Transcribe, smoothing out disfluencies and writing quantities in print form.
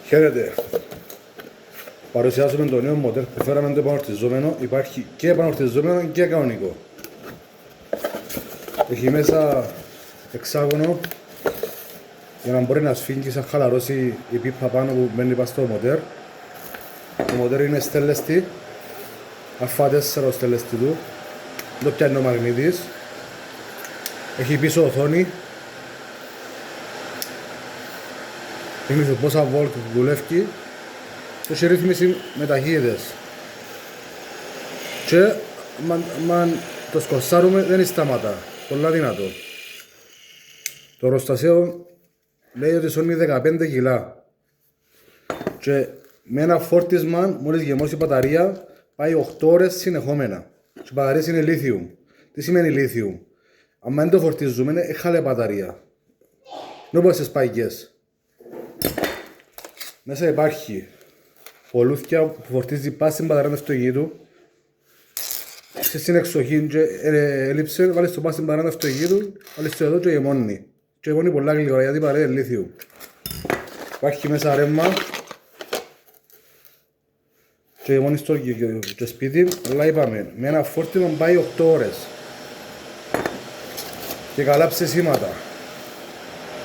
Χαίρετε. Παρουσιάζουμε το νέο μοντέλ που φέραμε το επανορτιζόμενο. Υπάρχει και επανορτιζόμενο και κανονικό. Έχει μέσα εξάγωνο για να μπορεί να σφίγγει σαν χαλαρώσει η πίπα πάνω που μπαίνει πάνω στο μοτέρ. Το μοτέρ είναι στέλεστη, Α4 ο στέλεστη του. Το πιάνει ο μαγνήτης. Έχει πίσω οθόνη. Θυμίζω πόσα βόλτ δουλεύει. Και έχει ρύθμιση με ταχύτητες. Και αν το σκορσάρουμε δεν σταματά. Πολλά δυνατό. Το εργοστάσιο λέει ότι σώνει 15 κιλά. Και με ένα φόρτισμα, μόλις γεμώσει η μπαταρία, πάει 8 ώρες συνεχόμενα. Και οι μπαταρίες είναι lithium. Τι σημαίνει lithium? Αν δεν το φορτίζουμε, έχαλε μπαταρία. Δεν όπως στις παγιές. Μέσα υπάρχει πολούθια που φορτίζει πάση στην μπαταρία του αυτοκίνητου. Σε συνεξοχή και έλειψε, βάλεις το πάση στην μπαταρία του αυτοκίνητου, βάλεις το εδώ και γεμώνει. Και γεμώνει πολλά γλυκόρα γιατί παρέα είναι λίθιου. Υπάρχει μέσα ρεύμα και γεμώνει στο σπίτι, αλλά είπαμε, με ένα φόρτισμα πάει 8 ώρες. Και καλά ψεσίματα.